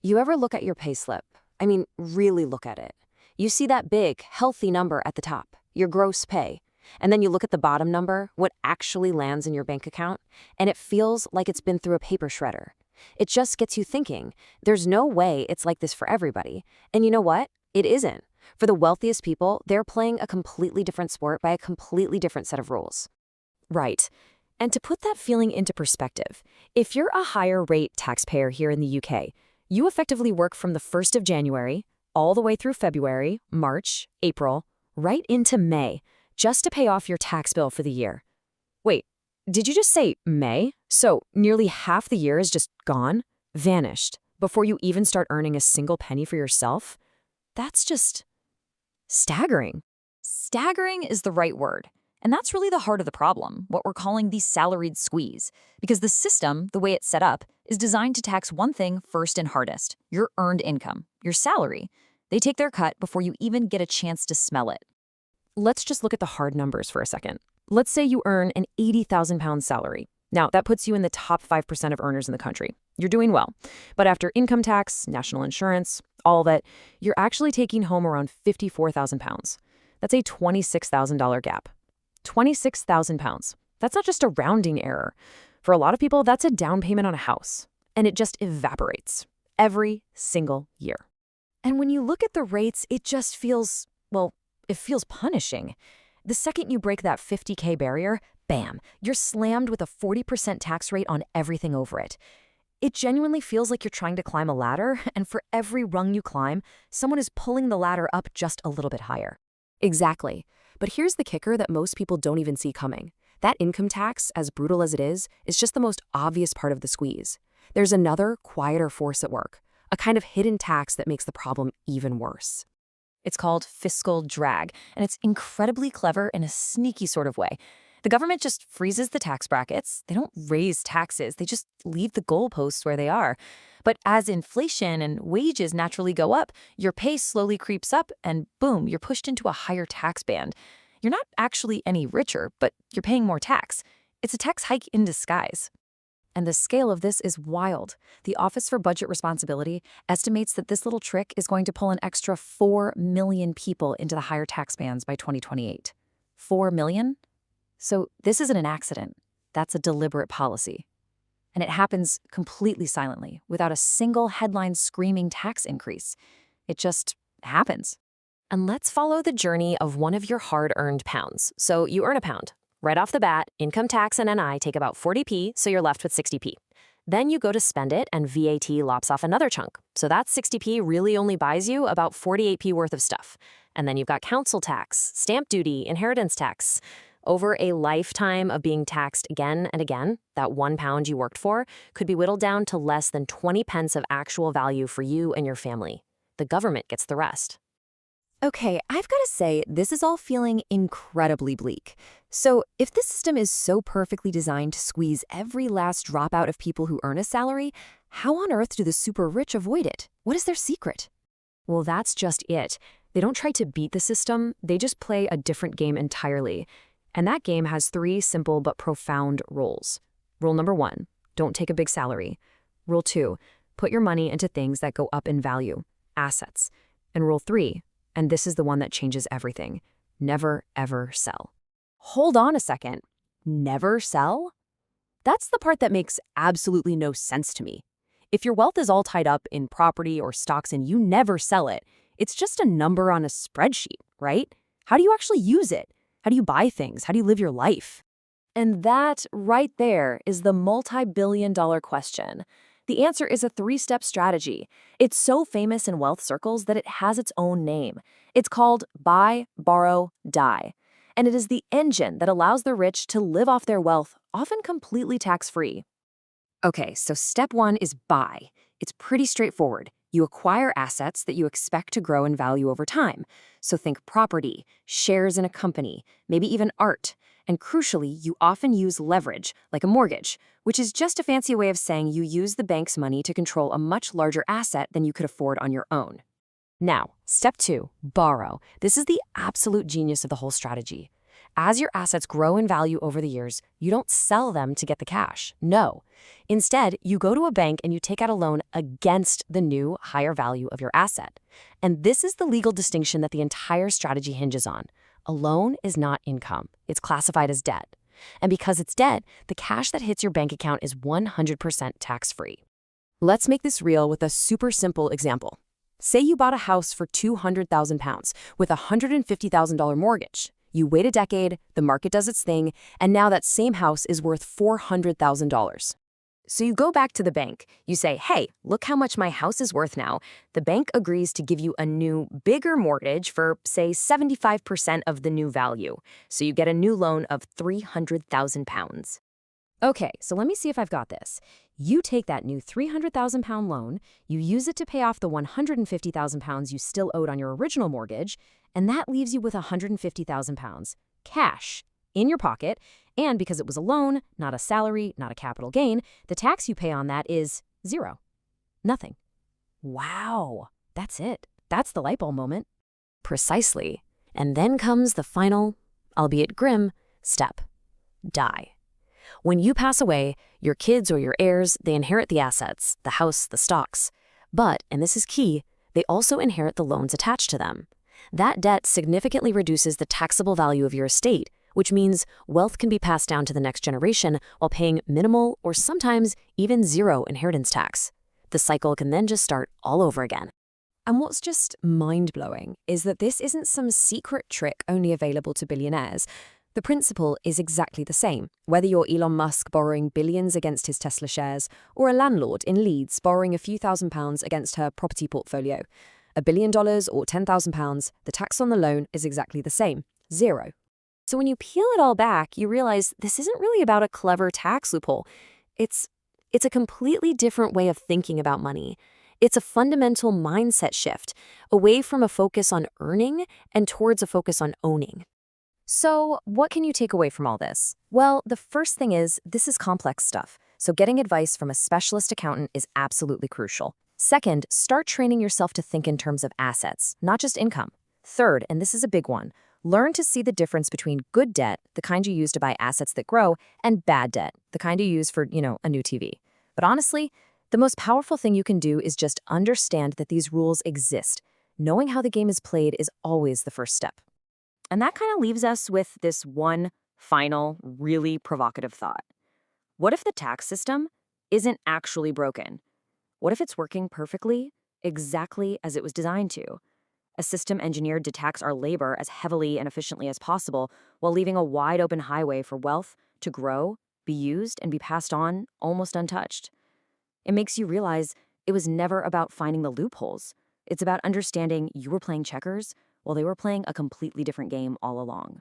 You ever look at your payslip? I mean, really look at it. You see that big, healthy number at the top, your gross pay. And then you look at the bottom number, what actually lands in your bank account, and it feels like it's been through a paper shredder. It just gets you thinking, there's no way it's like this for everybody. And you know what? It isn't. For the wealthiest people, they're playing a completely different sport by a completely different set of rules. Right. And to put that feeling into perspective, if you're a higher rate taxpayer here in the UK, you effectively work from the 1st of January all the way through February, March, April, right into May, just to pay off your tax bill for the year. Wait, did you just say May? So nearly half the year is just gone, vanished, before you even start earning a single penny for yourself? That's just staggering. Staggering is the right word. And that's really the heart of the problem, what we're calling the salaried squeeze. Because the system, the way it's set up, is designed to tax one thing first and hardest: your earned income, your salary. They take their cut before you even get a chance to smell it. Let's just look at the hard numbers for a second. Let's say you earn an £80,000 salary. Now, that puts you in the top 5% of earners in the country. You're doing well. But after income tax, national insurance, all that, you're actually taking home around £54,000. That's a $26,000 gap. £26,000. That's not just a rounding error. For a lot of people, that's a down payment on a house. And it just evaporates every single year. And when you look at the rates, it just feels, well, it feels punishing. The second you break that 50K barrier, bam, you're slammed with a 40% tax rate on everything over it. It genuinely feels like you're trying to climb a ladder, and for every rung you climb, someone is pulling the ladder up just a little bit higher. Exactly. But here's the kicker that most people don't even see coming. That income tax, as brutal as it is just the most obvious part of the squeeze. There's another, quieter force at work, a kind of hidden tax that makes the problem even worse. It's called fiscal drag, and it's incredibly clever in a sneaky sort of way. The government just freezes the tax brackets. They don't raise taxes. They just leave the goalposts where they are. But as inflation and wages naturally go up, your pay slowly creeps up, and boom, you're pushed into a higher tax band. You're not actually any richer, but you're paying more tax. It's a tax hike in disguise. And the scale of this is wild. The Office for Budget Responsibility estimates that this little trick is going to pull an extra 4 million people into the higher tax bands by 2028. 4 million? So this isn't an accident. That's a deliberate policy. And it happens completely silently, without a single headline screaming tax increase. It just happens. And let's follow the journey of one of your hard-earned pounds. So you earn a pound. Right off the bat, income tax and NI take about 40p, so you're left with 60p. Then you go to spend it, and VAT lops off another chunk. So that 60p really only buys you about 48p worth of stuff. And then you've got council tax, stamp duty, inheritance tax. Over a lifetime of being taxed again and again, that £1 you worked for could be whittled down to less than 20 pence of actual value for you and your family. The government gets the rest. Okay, I've got to say, this is all feeling incredibly bleak. So if this system is so perfectly designed to squeeze every last drop out of people who earn a salary, how on earth do the super rich avoid it? What is their secret? Well, that's just it. They don't try to beat the system, they just play a different game entirely. And that game has 3 simple but profound rules. Rule number 1, don't take a big salary. Rule 2, put your money into things that go up in value, assets. And rule 3, and this is the one that changes everything, never ever sell. Hold on a second. Never sell? That's the part that makes absolutely no sense to me. If your wealth is all tied up in property or stocks and you never sell it, it's just a number on a spreadsheet, right? How do you actually use it? How do you buy things? How do you live your life? And that right there is the multi-billion-dollar question. The answer is a 3-step strategy. It's so famous in wealth circles that it has its own name. It's called buy, borrow, die. And it is the engine that allows the rich to live off their wealth, often completely tax-free. Okay, so step 1 is buy. It's pretty straightforward. You acquire assets that you expect to grow in value over time. So think property, shares in a company, maybe even art. And crucially, you often use leverage, like a mortgage, which is just a fancy way of saying you use the bank's money to control a much larger asset than you could afford on your own. Now, step 2, borrow. This is the absolute genius of the whole strategy. As your assets grow in value over the years, you don't sell them to get the cash. No. Instead, you go to a bank and you take out a loan against the new, higher value of your asset. And this is the legal distinction that the entire strategy hinges on. A loan is not income. It's classified as debt. And because it's debt, the cash that hits your bank account is 100% tax-free. Let's make this real with a super simple example. Say you bought a house for £200,000 with a $150,000 mortgage. You wait a decade, the market does its thing, and now that same house is worth $400,000. So you go back to the bank. You say, hey, look how much my house is worth now. The bank agrees to give you a new, bigger mortgage for, say, 75% of the new value. So you get a new loan of £300,000. Okay, so let me see if I've got this. You take that new £300,000 loan, you use it to pay off the £150,000 you still owed on your original mortgage, and that leaves you with £150,000 cash in your pocket. And because it was a loan, not a salary, not a capital gain, the tax you pay on that is zero. Nothing. Wow, that's it. That's the light bulb moment. Precisely. And then comes the final, albeit grim, step. Die. When you pass away, your kids or your heirs, they inherit the assets, the house, the stocks. But, and this is key, they also inherit the loans attached to them. That debt significantly reduces the taxable value of your estate, which means wealth can be passed down to the next generation while paying minimal or sometimes even zero inheritance tax. The cycle can then just start all over again. And what's just mind-blowing is that this isn't some secret trick only available to billionaires. The principle is exactly the same, whether you're Elon Musk borrowing billions against his Tesla shares, or a landlord in Leeds borrowing a few £1,000s against her property portfolio. $1 billion or £10,000, the tax on the loan is exactly the same, zero. So when you peel it all back, you realize this isn't really about a clever tax loophole. It's a completely different way of thinking about money. It's a fundamental mindset shift, away from a focus on earning and towards a focus on owning. So what can you take away from all this? Well, the first thing is, this is complex stuff, so getting advice from a specialist accountant is absolutely crucial. Second, start training yourself to think in terms of assets, not just income. Third, and this is a big one, learn to see the difference between good debt, the kind you use to buy assets that grow, and bad debt, the kind you use for, a new TV. But honestly, the most powerful thing you can do is just understand that these rules exist. Knowing how the game is played is always the first step. And that kind of leaves us with this one final, really provocative thought. What if the tax system isn't actually broken? What if it's working perfectly, exactly as it was designed to? A system engineered to tax our labor as heavily and efficiently as possible while leaving a wide open highway for wealth to grow, be used, and be passed on almost untouched. It makes you realize it was never about finding the loopholes. It's about understanding you were playing checkers while they were playing a completely different game all along.